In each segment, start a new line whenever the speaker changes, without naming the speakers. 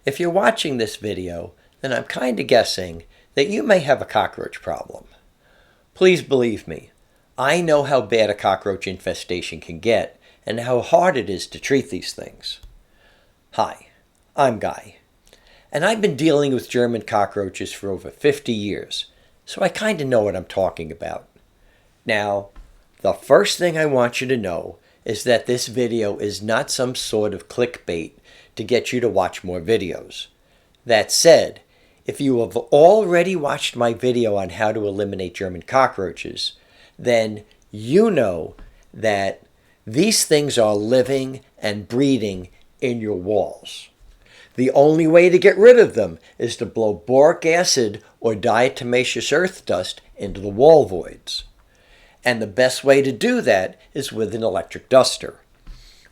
If you're watching this video, then I'm kind of guessing that you may have a cockroach problem. Please believe me, I know how bad a cockroach infestation can get and how hard it is to treat these things. Hi, I'm Guy, and I've been dealing with German cockroaches for over 50 years, so I kind of know what I'm talking about. Now, the first thing I want you to know is that this video is not some sort of clickbait to get you to watch more videos. That said, if you have already watched my video on how to eliminate German cockroaches, then you know that these things are living and breeding in your walls. The only way to get rid of them is to blow boric acid or diatomaceous earth dust into the wall voids. And the best way to do that is with an electric duster.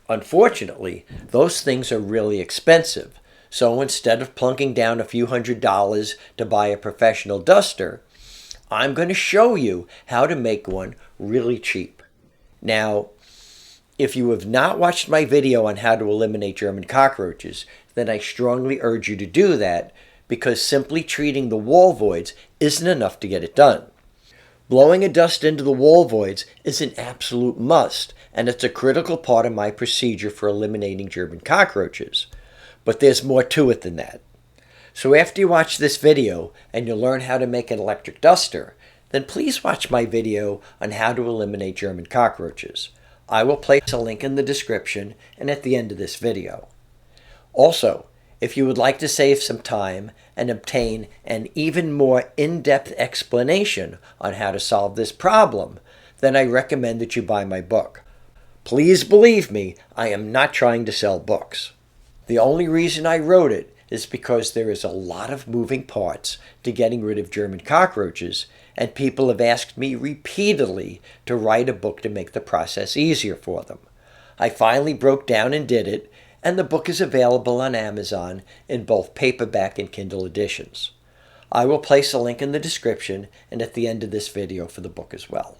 Unfortunately, those things are really expensive, so instead of plunking down a few $100s to buy a professional duster, I'm going to show you how to make one really cheap. Now, if you have not watched my video on how to eliminate German cockroaches, then I strongly urge you to do that because simply treating the wall voids isn't enough to get it done. Blowing a dust into the wall voids is an absolute must, and it's a critical part of my procedure for eliminating German cockroaches. But there's more to it than that. So after you watch this video and you'll learn how to make an electric duster, then please watch my video on how to eliminate German cockroaches. I will place a link in the description and at the end of this video. Also, if you would like to save some time and obtain an even more in-depth explanation on how to solve this problem, then I recommend that you buy my book. Please believe me, I am not trying to sell books. The only reason I wrote it is because there is a lot of moving parts to getting rid of German cockroaches, and people have asked me repeatedly to write a book to make the process easier for them. I finally broke down and did it, and the book is available on Amazon in both paperback and Kindle editions. I will place a link in the description and at the end of this video for the book as well.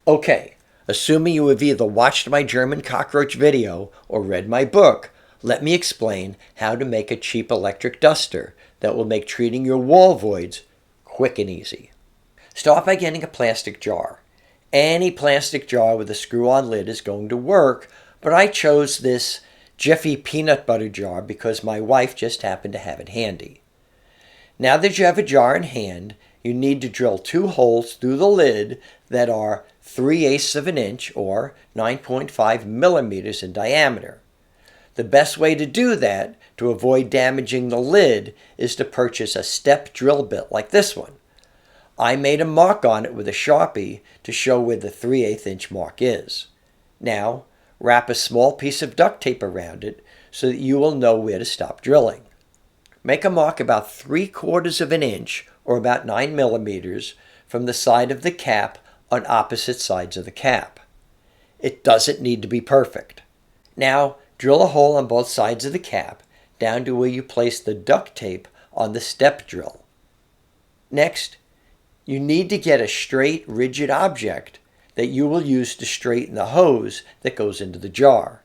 Okay, assuming you have either watched my German cockroach video or read my book, let me explain how to make a cheap electric duster that will make treating your wall voids quick and easy. Start by getting a plastic jar. Any plastic jar with a screw-on lid is going to work, but I chose this Jiffy peanut butter jar because my wife just happened to have it handy. Now that you have a jar in hand, you need to drill 2 holes through the lid that are 3/8 of an inch or 9.5 millimeters in diameter. The best way to do that, to avoid damaging the lid, is to purchase a step drill bit like this one. I made a mark on it with a Sharpie to show where the 3/8 inch mark is. Now, wrap a small piece of duct tape around it so that you will know where to stop drilling. Make a mark about 3/4 of an inch or about 9 millimeters from the side of the cap on opposite sides of the cap. It doesn't need to be perfect. Now, drill a hole on both sides of the cap down to where you place the duct tape on the step drill. Next, you need to get a straight, rigid object that you will use to straighten the hose that goes into the jar.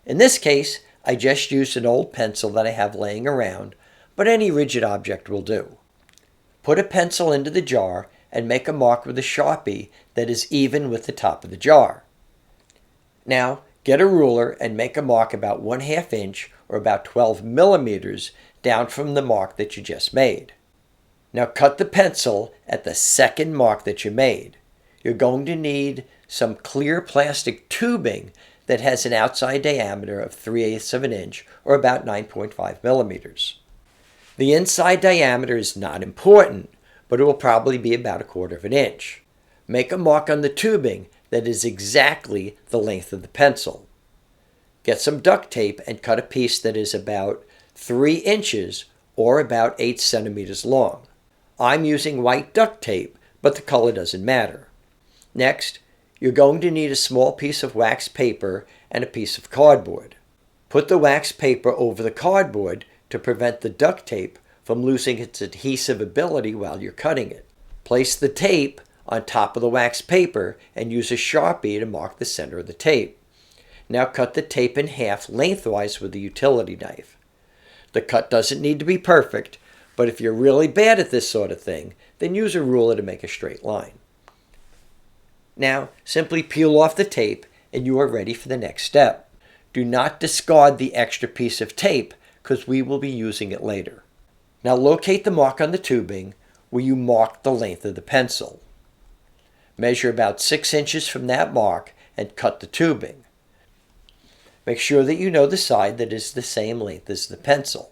In this case, I just used an old pencil that I have laying around, but any rigid object will do. Put a pencil into the jar and make a mark with a Sharpie that is even with the top of the jar. Now, get a ruler and make a mark about 1/2 inch or about 12 millimeters down from the mark that you just made. Now cut the pencil at the second mark that you made. You're going to need some clear plastic tubing that has an outside diameter of 3/8 of an inch or about 9.5 millimeters. The inside diameter is not important, but it will probably be about 1/4 of an inch. Make a mark on the tubing that is exactly the length of the pencil. Get some duct tape and cut a piece that is about 3 inches or about 8 centimeters long. I'm using white duct tape, but the color doesn't matter. Next, you're going to need a small piece of wax paper and a piece of cardboard. Put the wax paper over the cardboard to prevent the duct tape from losing its adhesive ability while you're cutting it. Place the tape on top of the wax paper and use a Sharpie to mark the center of the tape. Now cut the tape in half lengthwise with a utility knife. The cut doesn't need to be perfect, but if you're really bad at this sort of thing, then use a ruler to make a straight line. Now, simply peel off the tape and you are ready for the next step. Do not discard the extra piece of tape because we will be using it later. Now locate the mark on the tubing where you marked the length of the pencil. Measure about 6 inches from that mark and cut the tubing. Make sure that you know the side that is the same length as the pencil.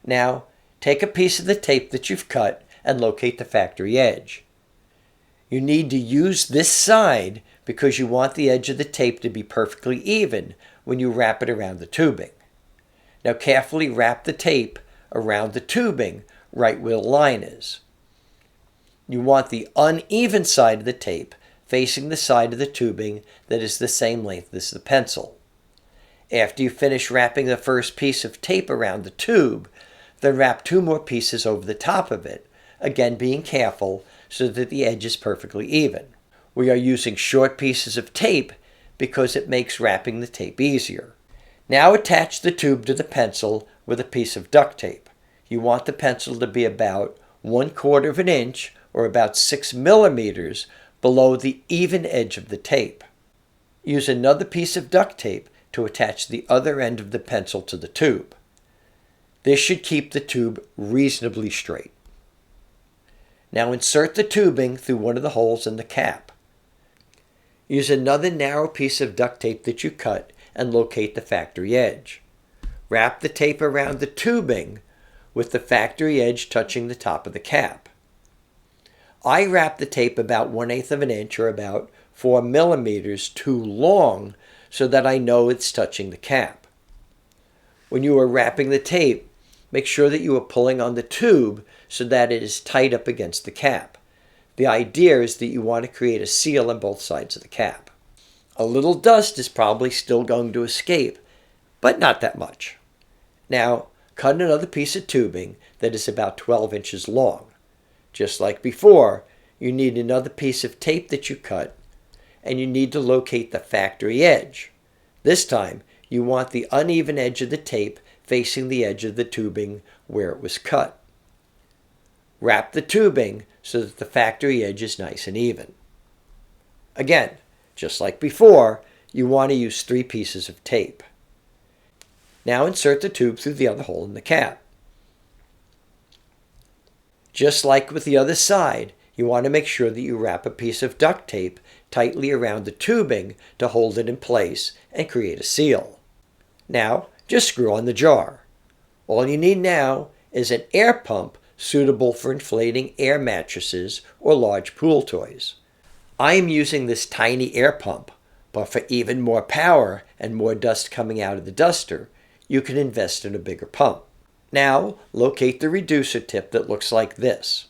Now, take a piece of the tape that you've cut and locate the factory edge. You need to use this side because you want the edge of the tape to be perfectly even when you wrap it around the tubing. Now carefully wrap the tape around the tubing right where the line is. You want the uneven side of the tape facing the side of the tubing that is the same length as the pencil. After you finish wrapping the first piece of tape around the tube, then wrap 2 more pieces over the top of it, again being careful so that the edge is perfectly even. We are using short pieces of tape because it makes wrapping the tape easier. Now attach the tube to the pencil with a piece of duct tape. You want the pencil to be about 1/4 of an inch or about 6 millimeters below the even edge of the tape. Use another piece of duct tape to attach the other end of the pencil to the tube. This should keep the tube reasonably straight. Now insert the tubing through one of the holes in the cap. Use another narrow piece of duct tape that you cut and locate the factory edge. Wrap the tape around the tubing with the factory edge touching the top of the cap. I wrap the tape about 1/8 of an inch or about 4 millimeters too long so that I know it's touching the cap. When you are wrapping the tape, make sure that you are pulling on the tube so that it is tight up against the cap. The idea is that you want to create a seal on both sides of the cap. A little dust is probably still going to escape, but not that much. Now, cut another piece of tubing that is about 12 inches long. Just like before, you need another piece of tape that you cut, and you need to locate the factory edge. This time, you want the uneven edge of the tape facing the edge of the tubing where it was cut. Wrap the tubing so that the factory edge is nice and even. Again, just like before, you want to use 3 pieces of tape. Now insert the tube through the other hole in the cap. Just like with the other side, you want to make sure that you wrap a piece of duct tape tightly around the tubing to hold it in place and create a seal. Now, just screw on the jar. All you need now is an air pump suitable for inflating air mattresses or large pool toys. I am using this tiny air pump, but for even more power and more dust coming out of the duster, you can invest in a bigger pump. Now, locate the reducer tip that looks like this.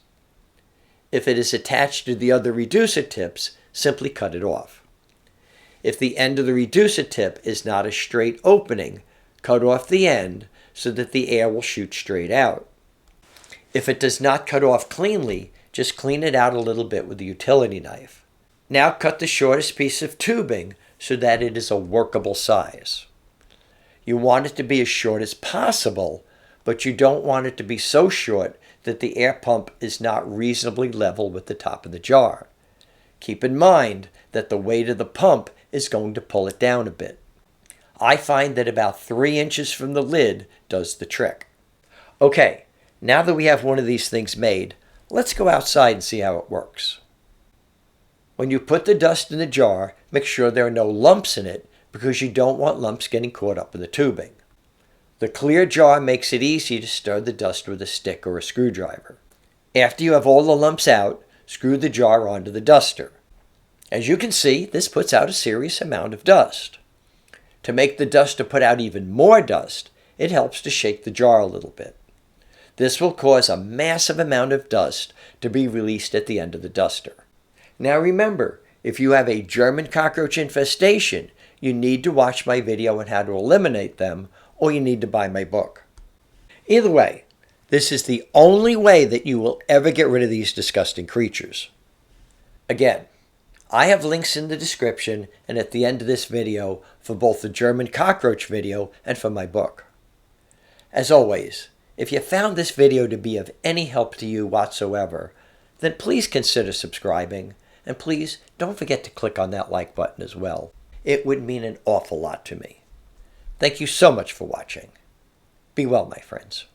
If it is attached to the other reducer tips, simply cut it off. If the end of the reducer tip is not a straight opening, cut off the end so that the air will shoot straight out. If it does not cut off cleanly, just clean it out a little bit with a utility knife. Now cut the shortest piece of tubing so that it is a workable size. You want it to be as short as possible, but you don't want it to be so short that the air pump is not reasonably level with the top of the jar. Keep in mind that the weight of the pump is going to pull it down a bit. I find that about 3 inches from the lid does the trick. Okay, now that we have one of these things made, let's go outside and see how it works. When you put the dust in the jar, make sure there are no lumps in it because you don't want lumps getting caught up in the tubing. The clear jar makes it easy to stir the dust with a stick or a screwdriver. After you have all the lumps out, screw the jar onto the duster. As you can see, this puts out a serious amount of dust. To make the duster put out even more dust, it helps to shake the jar a little bit. This will cause a massive amount of dust to be released at the end of the duster. Now remember, if you have a German cockroach infestation, you need to watch my video on how to eliminate them, or you need to buy my book. Either way, this is the only way that you will ever get rid of these disgusting creatures. Again, I have links in the description and at the end of this video for both the German cockroach video and for my book. As always, if you found this video to be of any help to you whatsoever, then please consider subscribing, and please don't forget to click on that like button as well. It would mean an awful lot to me. Thank you so much for watching. Be well, my friends.